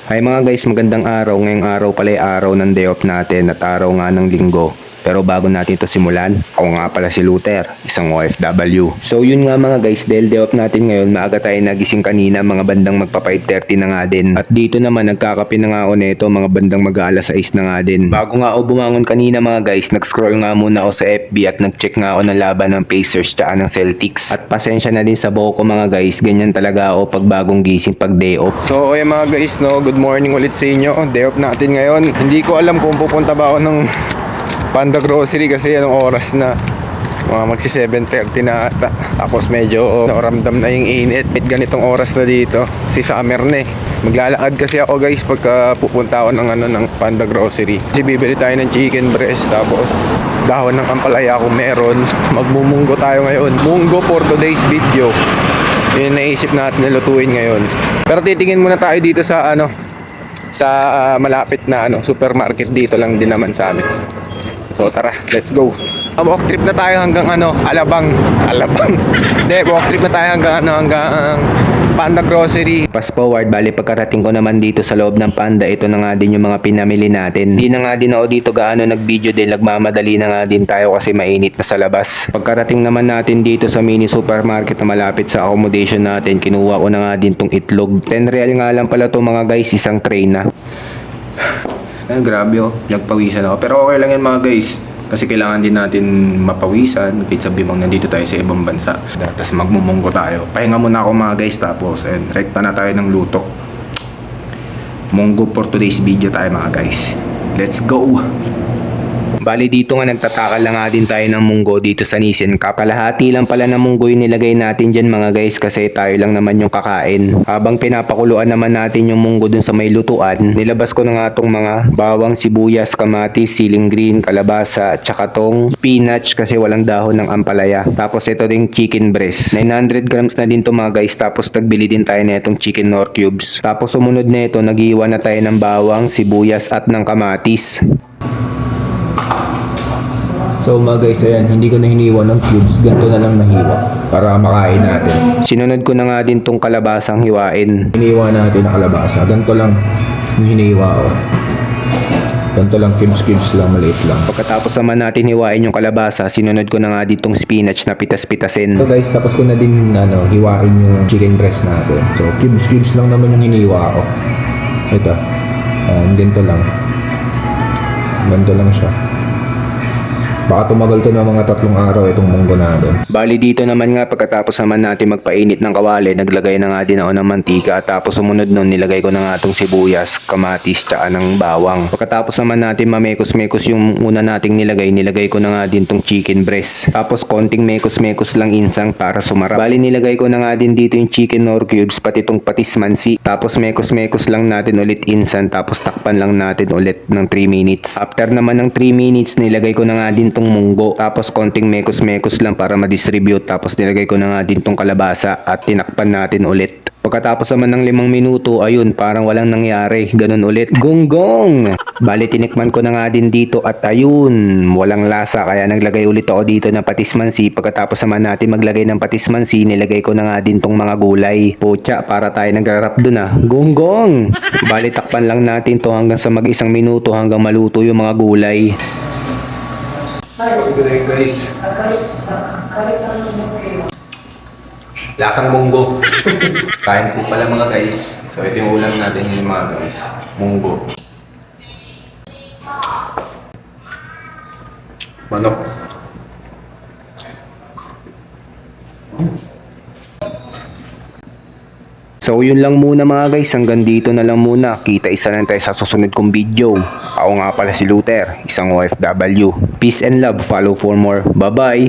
Hi mga guys, magandang araw. Ngayong araw pala ay araw ng day off natin at araw nga ng linggo. Pero bago natin ito simulan, ako nga pala si Luther, isang OFW. So yun nga mga guys, dahil day off natin ngayon, maaga tayo nagising kanina, mga bandang magpa 5:30 na nga din. At dito naman nagkakape na nga ako nito, mga bandang mag-aalas 6 na nga din. Bago nga ako bumangon kanina mga guys, nag-scroll nga muna ako sa FB at nag-check nga ako ng laban ng Pacers tsaka ng Celtics. At pasensya na din sa buhok ko mga guys, ganyan talaga ako pag bagong gising pag day off. So okay mga guys, no, good morning ulit sa inyo. Day off natin ngayon. Hindi ko alam kung pupunta ba ako ng Panda Grocery kasi anong oras na. Mga magsi 7:30 na ata. Tapos medyo naramdam na yung init. Ganitong oras na dito. Si summer na eh. Maglalakad kasi ako guys pagka pupunta ako ng Panda Grocery. Kasi bibili tayo ng chicken breast. Tapos dahon ng ampalaya kung meron. Magmumunggo tayo ngayon. Munggo for today's video. Yun naisip natin na lutuin ngayon. Pero titingin muna tayo dito sa malapit na supermarket dito lang din naman sa amin. So tara, let's go. Walk trip na tayo hanggang Alabang. Hindi, walk trip na tayo hanggang Panda Grocery. Fast forward, bali pagkarating ko naman dito sa loob ng Panda, ito na nga din yung mga pinamili natin. Hindi na nga din ako dito gaano nag-video dahil nagmamadali na nga din tayo kasi mainit na sa labas. Pagkarating naman natin dito sa mini supermarket na malapit sa accommodation natin, kinuha ko na nga din tong itlog. 10 real nga lang pala to mga guys, isang tray na. Ay, grabe oh, nagpawisan ako. Pero okay lang yan mga guys. Kasi kailangan din natin mapawisan. Pizza bimang nandito tayo sa ibang bansa. Tapos magmumunggo tayo. Pahinga muna ako mga guys. Tapos rekta na tayo ng luto. Munggo for today's video tayo mga guys. Let's go! Bali dito nga nagtatakal lang nga din tayo ng munggo dito sa Nissin Cup. Kalahati lang pala ng munggo yung nilagay natin dyan mga guys kasi tayo lang naman yung kakain. Habang pinapakuluan naman natin yung munggo dun sa may lutuan, nilabas ko na nga tong mga bawang, sibuyas, kamatis, siling green, kalabasa, tsaka tong spinach kasi walang dahon ng ampalaya. Tapos ito ding chicken breast. 900 grams na din to mga guys. Tapos nagbili din tayo na itong chicken nor cubes. Tapos sumunod na ito, nag-iwan na tayo ng bawang, sibuyas at ng kamatis. So mga guys, ayan, hindi ko na hiniwa ng cubes, ganito na lang nahiwa para makain natin. Sinunod ko na nga din tong kalabasang hiwain. Hiniwa natin na kalabasa, ganito lang yung hiniwa ko. Ganito lang, cubes lang, maliit lang. Pagkatapos naman natin hiwain yung kalabasa, sinunod ko na nga din tong spinach na pitas-pitasin. So guys, tapos ko na din hiwain yung chicken breast natin. So cubes lang naman yung hiniwa ko. Ito, ganito lang. Ganito lang siya. Baka tumagal to ng mga 3 araw itong munggo natin. Bali dito naman nga pagkatapos naman natin magpainit ng kawali, naglagay na nga din ako ng mantika. Tapos sumunod nun nilagay ko na nga itong sibuyas, kamatis, tsaka ng bawang. Pagkatapos naman natin mamekos-mekos yung una nating nilagay ko na nga din itong chicken breast. Tapos konting mekos-mekos lang insang para sumarap. Bali nilagay ko na nga din dito yung chicken nor cubes, pati itong patis mansi. Tapos mekos-mekos lang natin ulit insang, tapos takpan lang natin ulit ng 3 minutes. After naman ng 3 minutes, nilagay ko na nga din tong munggo. Tapos konting mekos-mekos lang para ma-distribute. Tapos nilagay ko na nga din tong kalabasa at tinakpan natin ulit. Pagkatapos naman ng 5 minuto, ayun, parang walang nangyari. Ganun ulit. Gonggong! Bali, tinikman ko na nga din dito at ayun, walang lasa. Kaya naglagay ulit ako dito ng patis mansi. Pagkatapos naman natin maglagay ng patis mansi, nilagay ko na nga din tong mga gulay. Pucha, para tayo nagrarap dun ah. Gonggong! Bali, takpan lang natin to hanggang sa mag-1 minuto hanggang maluto yung mga gulay. Good guys. Lasang munggo. Kain po pala mga guys. So ito yung ulam natin ngayon mga guys. Munggo. Manok. So yun lang muna mga guys, hanggang dito na lang muna. Kita isa lang tayo sa susunod kong video. Ako nga pala si Luther, isang OFW. Peace and love, follow for more. Bye bye!